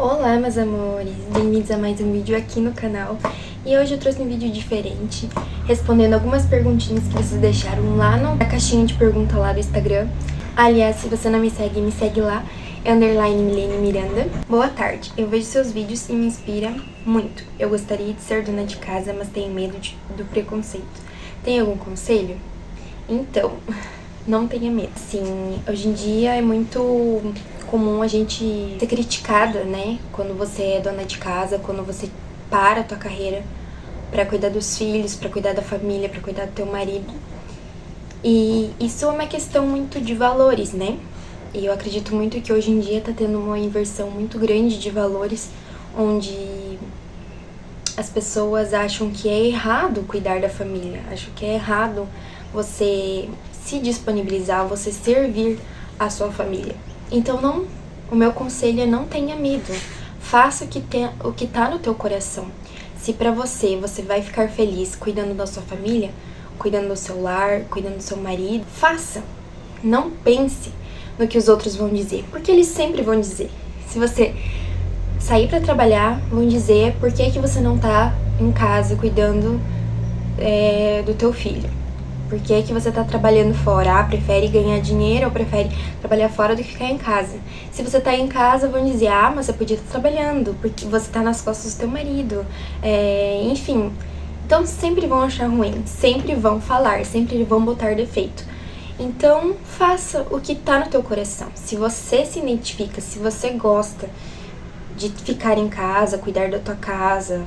Olá, meus amores! Bem-vindos a mais um vídeo aqui no canal. E hoje eu trouxe um vídeo diferente, respondendo algumas perguntinhas que vocês deixaram lá na caixinha de pergunta lá do Instagram. Aliás, se você não me segue lá, é _Milene Miranda. Boa tarde, eu vejo seus vídeos e me inspira muito. Eu gostaria de ser dona de casa, mas tenho medo do preconceito. Tem algum conselho? Então, não tenha medo. Sim, hoje em dia é muito comum a gente ser criticada, né? Quando você é dona de casa, quando você para a tua carreira pra cuidar dos filhos, pra cuidar da família, pra cuidar do teu marido. E isso é uma questão muito de valores, né? E eu acredito muito que hoje em dia tá tendo uma inversão muito grande de valores, onde as pessoas acham que é errado cuidar da família, acham que é errado você se disponibilizar, você servir a sua família. Então o meu conselho é não tenha medo, faça o que tá no teu coração. Se pra você vai ficar feliz cuidando da sua família, cuidando do seu lar, cuidando do seu marido, faça. Não pense no que os outros vão dizer, porque eles sempre vão dizer. Se você sair pra trabalhar, vão dizer por que você não tá em casa cuidando do teu filho. Por que você tá trabalhando fora? Prefere ganhar dinheiro ou prefere trabalhar fora do que ficar em casa? Se você tá em casa, vão dizer, mas você podia estar trabalhando, porque você tá nas costas do teu marido. Enfim, então sempre vão achar ruim, sempre vão falar, sempre vão botar defeito. Então, faça o que tá no teu coração. Se você se identifica, se você gosta de ficar em casa, cuidar da tua casa,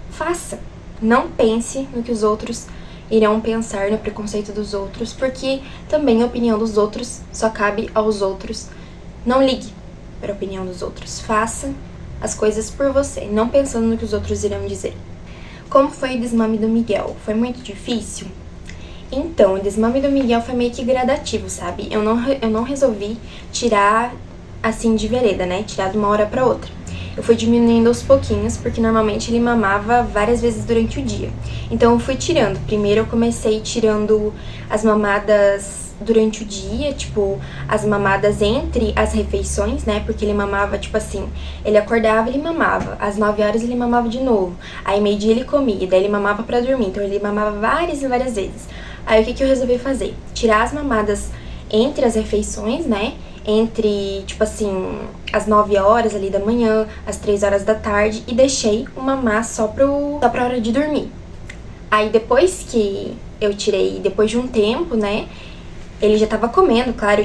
faça. Não pense no que os outros irão pensar, no preconceito dos outros, porque também a opinião dos outros só cabe aos outros. Não ligue para a opinião dos outros. Faça as coisas por você, não pensando no que os outros irão dizer. Como foi o desmame do Miguel? Foi muito difícil? Então, o desmame do Miguel foi meio que gradativo, sabe? Eu não resolvi tirar assim de vereda, né? Tirar de uma hora para outra. Eu fui diminuindo aos pouquinhos, porque normalmente ele mamava várias vezes durante o dia. Então eu fui tirando. Primeiro eu comecei tirando as mamadas durante o dia, tipo, as mamadas entre as refeições, né? Porque ele mamava, tipo assim, ele acordava, ele mamava. Às 9 horas ele mamava de novo. Aí meio-dia ele comia, daí ele mamava pra dormir. Então ele mamava várias e várias vezes. Aí o que eu resolvi fazer? Tirar as mamadas entre as refeições, né? Entre, tipo assim, as 9 horas ali da manhã, as 3 horas da tarde, e deixei o mamar só pra hora de dormir. Aí depois que eu tirei, depois de um tempo, né, ele já tava comendo, claro,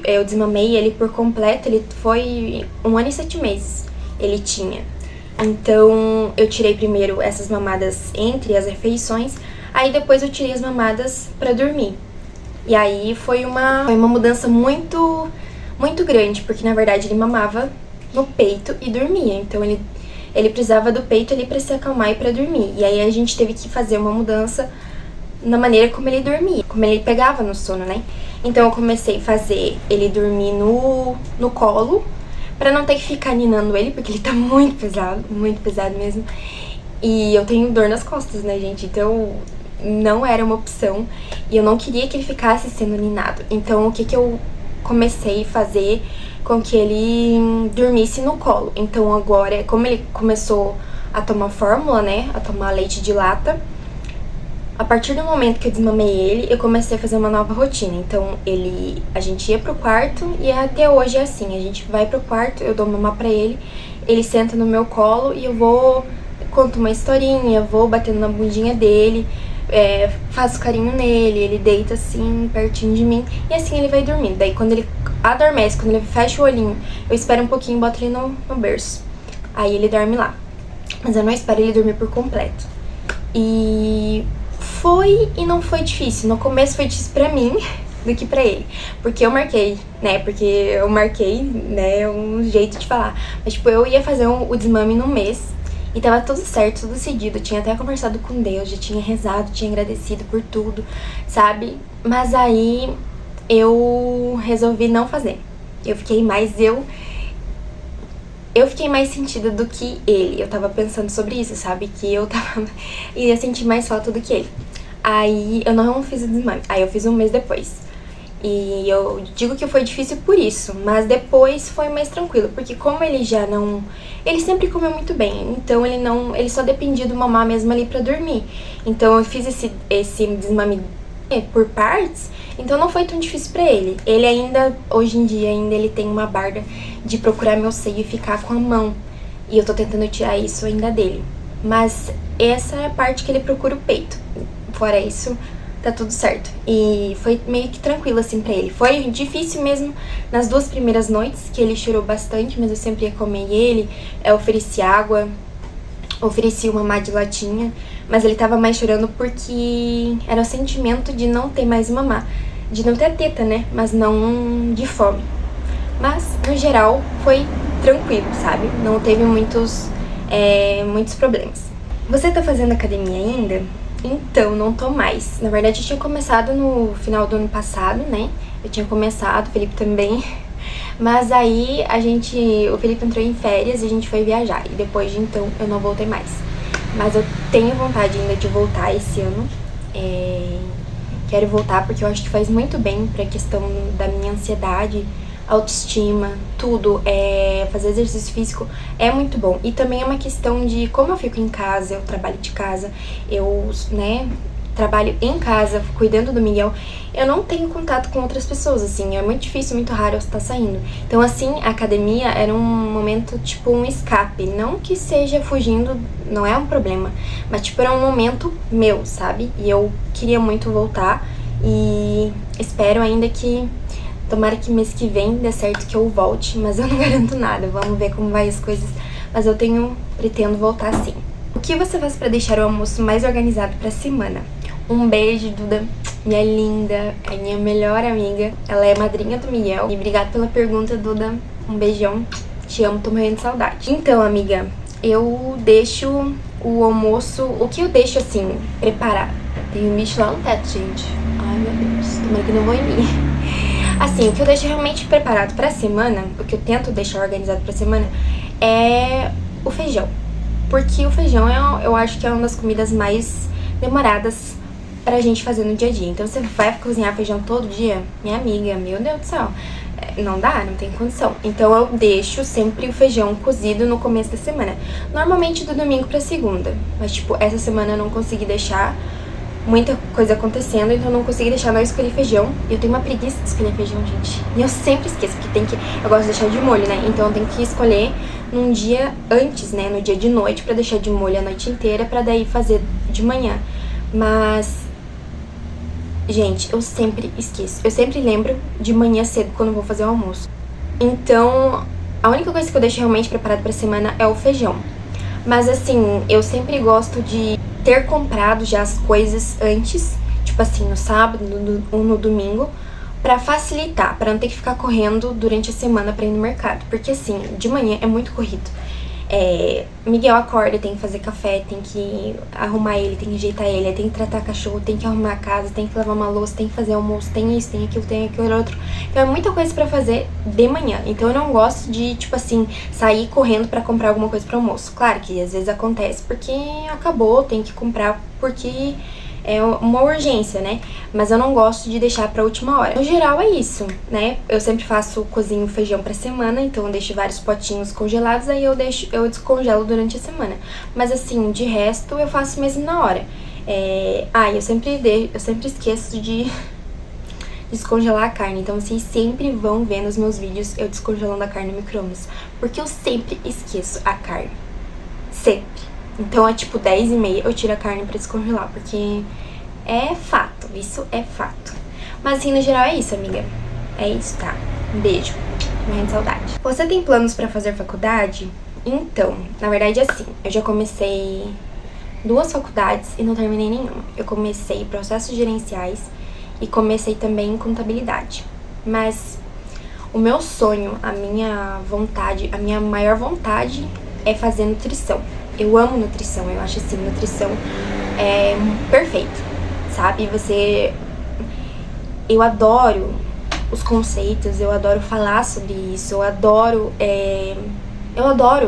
eu desmamei ele por completo, ele foi 1 ano e 7 meses, ele tinha. Então, eu tirei primeiro essas mamadas entre as refeições, aí depois eu tirei as mamadas pra dormir. E aí foi uma mudança muito grande, porque na verdade ele mamava no peito e dormia. Então ele precisava do peito ali pra se acalmar e pra dormir. E aí a gente teve que fazer uma mudança na maneira como ele dormia, como ele pegava no sono, né? Então eu comecei a fazer ele dormir no colo, pra não ter que ficar ninando ele, porque ele tá muito pesado mesmo. E eu tenho dor nas costas, né, gente? Então não era uma opção e eu não queria que ele ficasse sendo ninado. Então o que eu comecei a fazer com que ele dormisse no colo. Então agora, como ele começou a tomar fórmula, né, a tomar leite de lata, a partir do momento que eu desmamei ele, eu comecei a fazer uma nova rotina. Então a gente ia pro quarto e até hoje é assim, a gente vai pro quarto, eu dou mamar pra ele, ele senta no meu colo e eu conto uma historinha, vou batendo na bundinha dele, faço carinho nele, ele deita assim, pertinho de mim, e assim ele vai dormindo. Daí quando ele adormece, quando ele fecha o olhinho, eu espero um pouquinho e boto ele no berço. Aí ele dorme lá. Mas eu não espero ele dormir por completo. E foi e não foi difícil. No começo foi difícil pra mim do que pra ele. Porque eu marquei, né, um jeito de falar. Mas tipo, eu ia fazer o desmame no mês. E tava tudo certo, tudo decidido. Eu tinha até conversado com Deus, já tinha rezado, tinha agradecido por tudo, sabe? Mas aí eu resolvi não fazer. Eu fiquei mais sentida do que ele. Eu tava pensando sobre isso, sabe? Que eu ia sentir mais falta do que ele. Aí eu não fiz o desmame. Aí eu fiz um mês depois. E eu digo que foi difícil por isso, mas depois foi mais tranquilo, porque como ele já não... Ele sempre comeu muito bem, então ele só dependia do mamar mesmo ali pra dormir. Então eu fiz esse desmame por partes, então não foi tão difícil pra ele. Ele ainda, hoje em dia, ele tem uma barda de procurar meu seio e ficar com a mão. E eu tô tentando tirar isso ainda dele. Mas essa é a parte que ele procura o peito. Fora isso, tá tudo certo. E foi meio que tranquilo assim pra ele. Foi difícil mesmo nas 2 primeiras noites, que ele chorou bastante, mas eu sempre ia comer ele. Eu ofereci água, ofereci uma mamá de latinha, mas ele tava mais chorando porque era o sentimento de não ter mais mamá. De não ter a teta, né? Mas não de fome. Mas, no geral, foi tranquilo, sabe? Não teve muitos problemas. Você tá fazendo academia ainda? Então, não tô mais. Na verdade, eu tinha começado no final do ano passado, né? Eu tinha começado, o Felipe também. Mas aí, o Felipe entrou em férias e a gente foi viajar. E depois de então, eu não voltei mais. Mas eu tenho vontade ainda de voltar esse ano. Quero voltar porque eu acho que faz muito bem pra questão da minha ansiedade, autoestima, tudo. Fazer exercício físico é muito bom. E também é uma questão de como eu fico em casa, eu trabalho de casa, eu, né, trabalho em casa, cuidando do Miguel, eu não tenho contato com outras pessoas, assim, é muito difícil, muito raro eu estar saindo. Então, assim, a academia era um momento, tipo, um escape. Não que seja fugindo, não é um problema, mas, tipo, era um momento meu, sabe? E eu queria muito voltar e espero ainda que... Tomara que mês que vem dê certo que eu volte, mas eu não garanto nada. Vamos ver como vai as coisas. Mas eu pretendo voltar sim. O que você faz pra deixar o almoço mais organizado pra semana? Um beijo, Duda, minha linda, é minha melhor amiga. Ela é madrinha do Miguel. E obrigada pela pergunta, Duda. Um beijão. Te amo, tô morrendo de saudade. Então, amiga, eu deixo o almoço... O que eu deixo, assim, preparado? Tem um bicho lá no teto, gente. Ai, meu Deus. Tomara que não vou em mim. Assim, o que eu deixo realmente preparado pra semana, o que eu tento deixar organizado pra semana, é o feijão. Porque o feijão eu acho que é uma das comidas mais demoradas pra gente fazer no dia a dia. Então, você vai cozinhar feijão todo dia? Minha amiga, meu Deus do céu, não dá, não tem condição. Então, eu deixo sempre o feijão cozido no começo da semana. Normalmente do domingo pra segunda. Mas, tipo, essa semana eu não consegui deixar... Muita coisa acontecendo, então eu não consegui deixar, não escolhi feijão. Eu tenho uma preguiça de escolher feijão, gente. E eu sempre esqueço, porque eu gosto de deixar de molho, né? Então eu tenho que escolher num dia antes, né? No dia de noite, pra deixar de molho a noite inteira, pra daí fazer de manhã. Mas, gente, eu sempre esqueço. Eu sempre lembro de manhã cedo, quando eu vou fazer o almoço. Então, a única coisa que eu deixo realmente preparado pra semana é o feijão. Mas, assim, eu sempre gosto de... ter comprado já as coisas antes, tipo assim, no sábado ou no domingo, pra facilitar, pra não ter que ficar correndo durante a semana pra ir no mercado. Porque assim, de manhã é muito corrido. Miguel acorda, tem que fazer café, tem que arrumar ele, tem que ajeitar ele, tem que tratar cachorro, tem que arrumar a casa, tem que lavar uma louça, tem que fazer almoço, tem isso, tem aquilo outro. Então é muita coisa pra fazer de manhã. Então eu não gosto de, tipo assim, sair correndo pra comprar alguma coisa pro almoço. Claro que às vezes acontece porque acabou, tem que comprar porque... é uma urgência, né? Mas eu não gosto de deixar pra última hora. No geral é isso, né? Eu sempre cozinho feijão pra semana, então eu deixo vários potinhos congelados, aí eu descongelo durante a semana. Mas assim, de resto eu faço mesmo na hora. Eu sempre esqueço de descongelar a carne, então vocês sempre vão ver nos meus vídeos eu descongelando a carne no micro-ondas, porque eu sempre esqueço a carne. Sempre. Então é tipo 10h30 eu tiro a carne pra descongelar, porque é fato, isso é fato. Mas assim, no geral é isso, amiga. É isso, tá? Um beijo. Morrendo de saudade. Você tem planos pra fazer faculdade? Então, na verdade assim, eu já comecei 2 faculdades e não terminei nenhuma. Eu comecei processos gerenciais e comecei também contabilidade. Mas o meu sonho, a minha maior vontade é fazer nutrição. Eu amo nutrição, eu acho assim, nutrição é perfeito, sabe? Eu adoro os conceitos, eu adoro falar sobre isso, eu adoro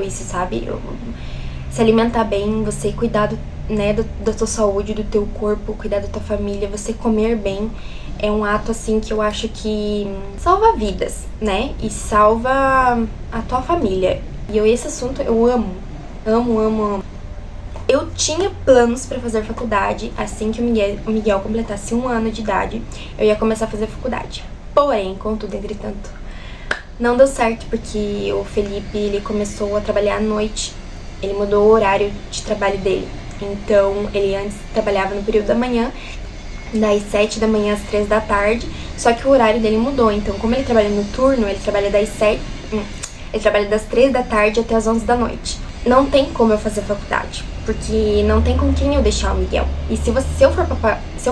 isso, sabe? Se alimentar bem, você cuidar da tua saúde, do teu corpo, cuidar da tua família, você comer bem, é um ato, assim, que eu acho que salva vidas, né? E salva a tua família. E esse assunto eu amo. Amo, amo, amo. Eu tinha planos pra fazer faculdade assim que o Miguel completasse 1 ano de idade. Eu ia começar a fazer faculdade. Porém, contudo, entretanto, não deu certo porque o Felipe, ele começou a trabalhar à noite. Ele mudou o horário de trabalho dele. Então, ele antes trabalhava no período da manhã, das 7 da manhã às 3 da tarde, só que o horário dele mudou. Então, como ele trabalha no turno, ele trabalha ele trabalha das 3 da tarde até as 11 da noite. Não tem como eu fazer faculdade, porque não tem com quem eu deixar o Miguel. E se eu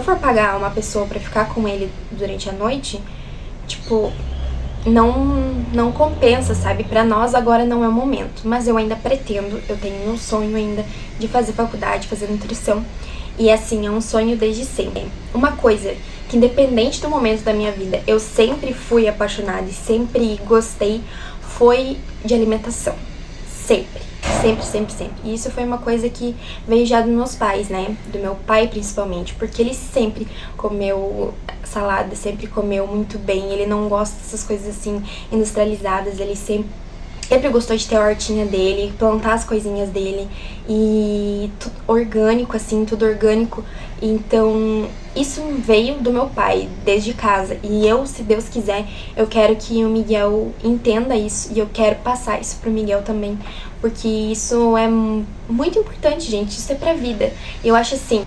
for pagar uma pessoa pra ficar com ele durante a noite, tipo, não compensa, sabe? Pra nós agora não é o momento, mas eu ainda pretendo, eu tenho um sonho ainda de fazer faculdade, fazer nutrição. E assim, é um sonho desde sempre. Uma coisa que, independente do momento da minha vida, eu sempre fui apaixonada e sempre gostei, foi de alimentação. Sempre. Sempre, sempre, sempre. E isso foi uma coisa que veio já dos meus pais, né? Do meu pai, principalmente. Porque ele sempre comeu salada, sempre comeu muito bem. Ele não gosta dessas coisas, assim, industrializadas. Ele sempre gostou de ter a hortinha dele, plantar as coisinhas dele. E tudo orgânico, assim, tudo orgânico. Então, isso veio do meu pai, desde casa. E eu, se Deus quiser, eu quero que o Miguel entenda isso. E eu quero passar isso pro Miguel também. Porque isso é muito importante, gente. Isso é pra vida. Eu acho assim,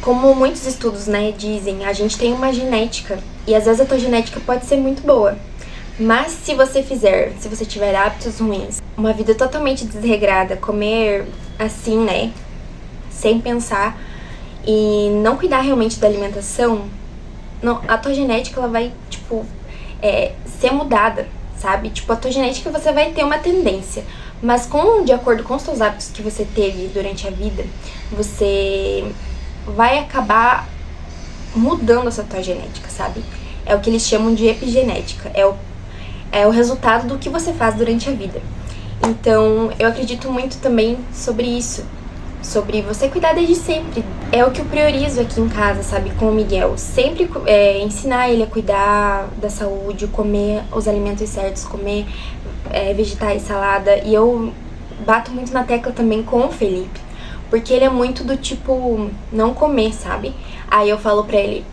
como muitos estudos, né, dizem, a gente tem uma genética. E às vezes a tua genética pode ser muito boa. Mas se você tiver hábitos ruins, uma vida totalmente desregrada, comer assim, né, sem pensar e não cuidar realmente da alimentação, a tua genética, ela vai, tipo, ser mudada, sabe? Tipo, a tua genética você vai ter uma tendência, mas de acordo com os teus hábitos que você teve durante a vida, você vai acabar mudando essa tua genética, sabe? É o que eles chamam de epigenética, é o resultado do que você faz durante a vida. Então, eu acredito muito também sobre isso, sobre você cuidar desde sempre. É o que eu priorizo aqui em casa, sabe, com o Miguel. Sempre ensinar ele a cuidar da saúde, comer os alimentos certos, comer vegetais, salada. E eu bato muito na tecla também com o Felipe, porque ele é muito do tipo, não comer, sabe? Aí eu falo pra ele,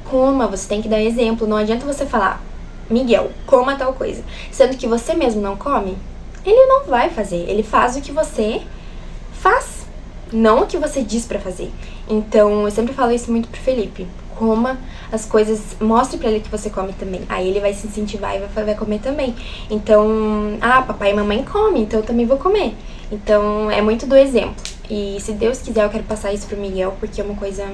coma, você tem que dar exemplo. Não adianta você falar, Miguel, coma tal coisa, sendo que você mesmo não come. Ele não vai fazer, ele faz o que você faz, não o que você diz pra fazer. Então, eu sempre falo isso muito pro Felipe. Coma as coisas, mostre pra ele que você come também. Aí ele vai se incentivar e vai comer também. Então, papai e mamãe comem, então eu também vou comer. Então, é muito do exemplo. E se Deus quiser, eu quero passar isso pro Miguel, porque é uma coisa,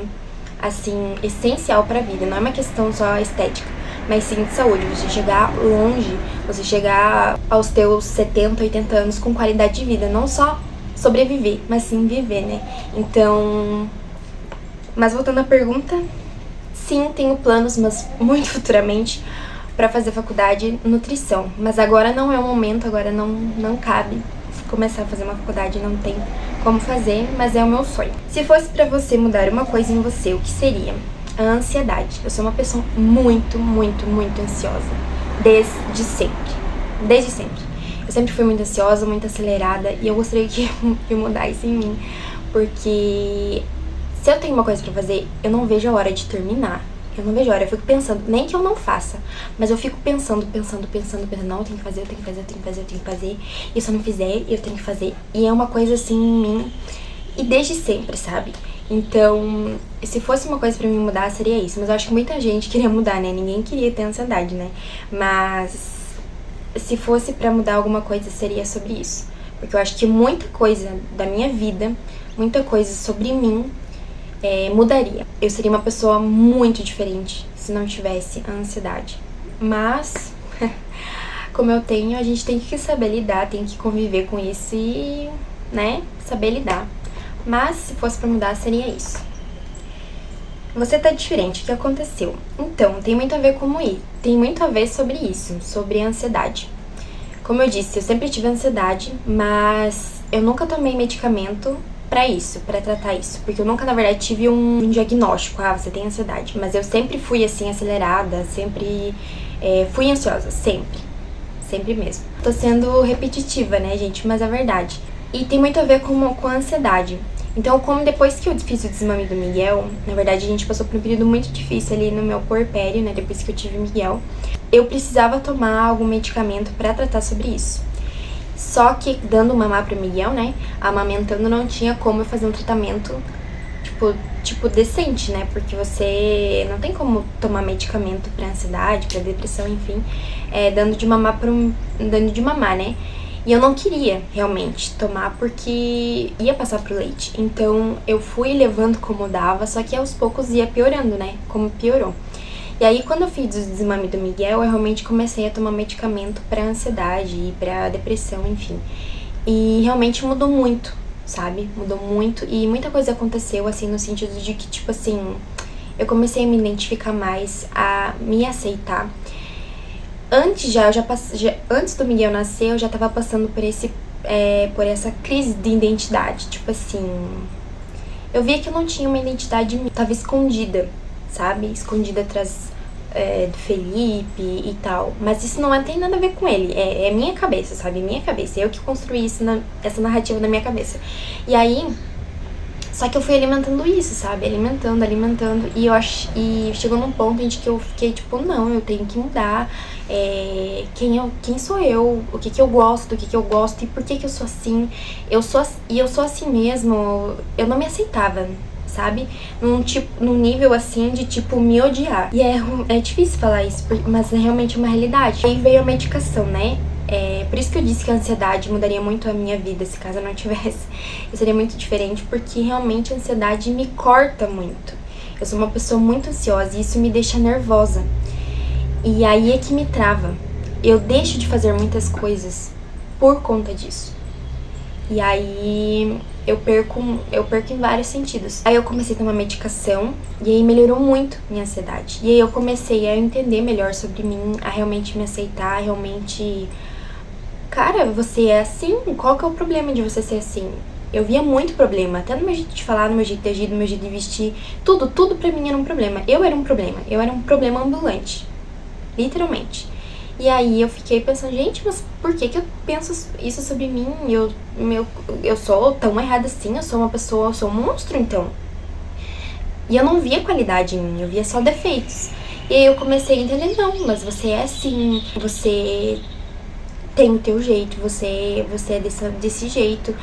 assim, essencial pra vida. Não é uma questão só estética, mas sim de saúde. Você chegar longe, você chegar aos teus 70, 80 anos com qualidade de vida. Não só sobreviver, mas sim viver, né? Então, mas voltando à pergunta, sim, tenho planos, mas muito futuramente, pra fazer faculdade de nutrição. Mas agora não é o momento, agora não cabe começar a fazer uma faculdade, não tem como fazer, mas é o meu sonho. Se fosse pra você mudar uma coisa em você, o que seria? A ansiedade. Eu sou uma pessoa muito, muito, muito ansiosa. Desde sempre. Desde sempre. Eu sempre fui muito ansiosa, muito acelerada, e eu gostaria que mudar isso em mim. Porque se eu tenho uma coisa pra fazer, eu não vejo a hora de terminar. Eu não vejo a hora, eu fico pensando, nem que eu não faça, mas eu fico pensando, não, eu tenho que fazer, eu tenho que fazer, eu tenho que fazer, eu tenho que fazer. E se eu não fizer, eu tenho que fazer. E é uma coisa assim em mim, e desde sempre, sabe? Então, se fosse uma coisa pra mim mudar, seria isso. Mas eu acho que muita gente queria mudar, né? Ninguém queria ter ansiedade, né? Mas se fosse pra mudar alguma coisa, seria sobre isso. Porque eu acho que muita coisa da minha vida, muita coisa sobre mim, mudaria. Eu seria uma pessoa muito diferente se não tivesse a ansiedade. Mas, como eu tenho, a gente tem que saber lidar, tem que conviver com isso e, né, saber lidar. Mas, se fosse pra mudar, seria isso. Você tá diferente, o que aconteceu? Então, tem muito a ver com ir. Tem muito a ver sobre isso, sobre a ansiedade. Como eu disse, eu sempre tive ansiedade, mas eu nunca tomei medicamento pra isso, pra tratar isso. Porque eu nunca, na verdade, tive um diagnóstico, você tem ansiedade. Mas eu sempre fui, assim, acelerada, sempre fui ansiosa, sempre. Sempre mesmo. Tô sendo repetitiva, né, gente? Mas é verdade. E tem muito a ver com a ansiedade. Então, como depois que eu fiz o desmame do Miguel, na verdade, a gente passou por um período muito difícil ali no meu puerpério, né, depois que eu tive o Miguel, eu precisava tomar algum medicamento pra tratar sobre isso. Só que, dando mamar pro Miguel, né, amamentando, não tinha como eu fazer um tratamento, tipo decente, né, porque você não tem como tomar medicamento pra ansiedade, pra depressão, enfim, dando de mamar, né. E eu não queria, realmente, tomar porque ia passar pro leite. Então, eu fui levando como dava, só que aos poucos ia piorando, né? Como piorou. E aí, quando eu fiz o desmame do Miguel, eu realmente comecei a tomar medicamento pra ansiedade e pra depressão, enfim. E realmente mudou muito, sabe? Mudou muito e muita coisa aconteceu, assim, no sentido de que, tipo assim, eu comecei a me identificar mais, a me aceitar. Antes antes do Miguel nascer, eu já tava passando por essa crise de identidade. Tipo assim, eu via que eu não tinha uma identidade minha, tava escondida, sabe? Escondida atrás do Felipe e tal. Mas isso não tem nada a ver com ele, é minha cabeça, sabe? Minha cabeça, eu que construí essa narrativa na minha cabeça. E aí, só que eu fui alimentando isso, sabe? Alimentando. E chegou num ponto em que eu fiquei tipo, não, eu tenho que mudar. Quem sou eu? O que eu gosto? Do que eu gosto? E por que eu sou assim? Eu sou assim mesmo. Eu não me aceitava, sabe? Num nível assim de tipo me odiar. E é difícil falar isso, mas é realmente uma realidade. Aí veio a medicação, né? Por isso que eu disse que a ansiedade mudaria muito a minha vida, se caso eu não tivesse. Eu seria muito diferente, porque realmente a ansiedade me corta muito. Eu sou uma pessoa muito ansiosa e isso me deixa nervosa. E aí é que me trava. Eu deixo de fazer muitas coisas por conta disso. E aí eu perco em vários sentidos. Aí eu comecei a tomar medicação e aí melhorou muito minha ansiedade. E aí eu comecei a entender melhor sobre mim, a realmente me aceitar, realmente... Cara, você é assim? Qual que é o problema de você ser assim? Eu via muito problema, até no meu jeito de falar, no meu jeito de agir, no meu jeito de vestir. Tudo pra mim era um problema. Eu era um problema ambulante. Literalmente. E aí eu fiquei pensando, gente, mas por que eu penso isso sobre mim? Eu sou tão errada assim, eu sou um monstro, então. E eu não via qualidade em mim, eu via só defeitos. E aí eu comecei a entender, não, mas você é assim, você tem o teu jeito, você é desse jeito.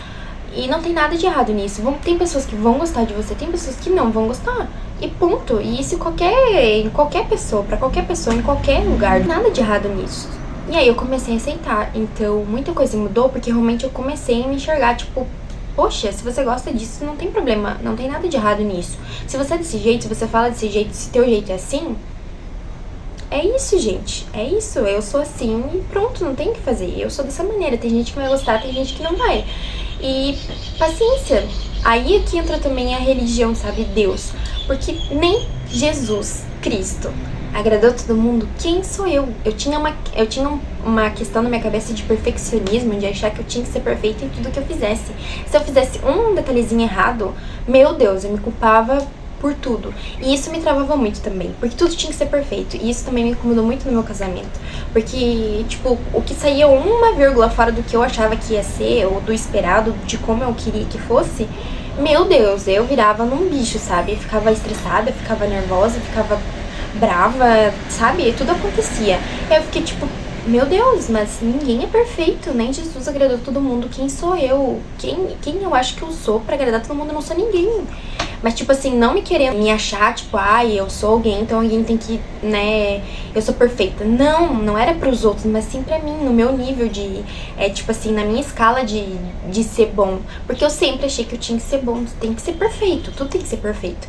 E não tem nada de errado nisso. Tem pessoas que vão gostar de você, tem pessoas que não vão gostar. E ponto. E isso em qualquer pessoa, pra qualquer pessoa, em qualquer lugar. Não tem nada de errado nisso. E aí eu comecei a aceitar. Então, muita coisa mudou porque realmente eu comecei a me enxergar, tipo, poxa, se você gosta disso, não tem problema, não tem nada de errado nisso. Se você é desse jeito, se você fala desse jeito, se teu jeito é assim, é isso, gente. É isso. Eu sou assim e pronto, não tem o que fazer. Eu sou dessa maneira. Tem gente que vai gostar, tem gente que não vai. E paciência. Aí aqui entra também a religião, sabe? Deus. Porque nem Jesus Cristo agradou todo mundo. Quem sou eu? Eu tinha uma questão na minha cabeça de perfeccionismo, de achar que eu tinha que ser perfeita em tudo que eu fizesse. Se eu fizesse um detalhezinho errado, meu Deus, eu me culpava por tudo. E isso me travava muito também, porque tudo tinha que ser perfeito. E isso também me incomodou muito no meu casamento. Porque, tipo, o que saía uma vírgula fora do que eu achava que ia ser, ou do esperado, de como eu queria que fosse, meu Deus, eu virava num bicho, sabe? Eu ficava estressada, eu ficava nervosa, eu ficava brava, sabe? E tudo acontecia. Aí eu fiquei tipo, meu Deus, mas ninguém é perfeito, nem Jesus agradou todo mundo. Quem sou eu? Quem eu acho que eu sou pra agradar todo mundo? Eu não sou ninguém. Mas, tipo assim, não me querendo me achar, tipo, eu sou alguém, então alguém tem que, né, eu sou perfeita. Não era pros outros, mas sim pra mim, no meu nível de, tipo assim, na minha escala de ser bom. Porque eu sempre achei que eu tinha que ser bom, tem que ser perfeito, tudo tem que ser perfeito.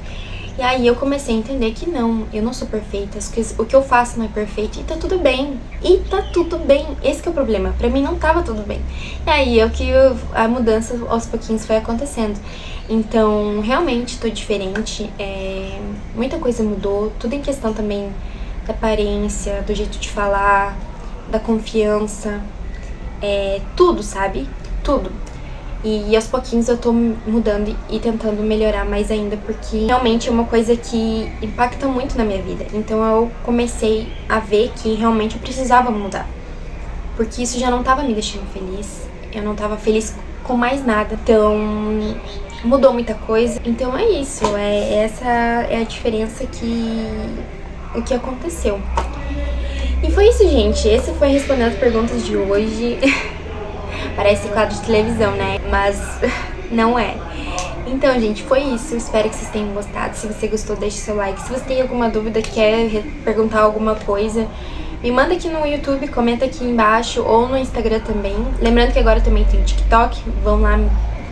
E aí eu comecei a entender que não, eu não sou perfeita, o que eu faço não é perfeito, e tá tudo bem. E tá tudo bem, esse que é o problema, pra mim não tava tudo bem. E aí a mudança aos pouquinhos foi acontecendo. Então, realmente tô diferente, muita coisa mudou, tudo em questão também da aparência, do jeito de falar, da confiança, tudo, sabe? Tudo. E aos pouquinhos eu tô mudando e tentando melhorar mais ainda, porque realmente é uma coisa que impacta muito na minha vida. Então eu comecei a ver que realmente eu precisava mudar, porque isso já não tava me deixando feliz. Eu não tava feliz com mais nada. Então mudou muita coisa. Então é isso, essa é a diferença o que aconteceu. E foi isso, gente. Esse foi Respondendo as Perguntas de hoje. Parece quadro de televisão, né? Mas não é. Então, gente, foi isso. Espero que vocês tenham gostado. Se você gostou, deixe seu like. Se você tem alguma dúvida, quer perguntar alguma coisa, me manda aqui no YouTube, comenta aqui embaixo ou no Instagram também. Lembrando que agora também tem o TikTok. Vão lá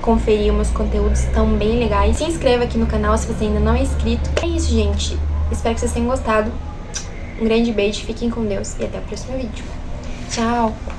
conferir meus conteúdos, estão bem legais. Se inscreva aqui no canal se você ainda não é inscrito. É isso, gente. Espero que vocês tenham gostado. Um grande beijo, fiquem com Deus e até o próximo vídeo. Tchau!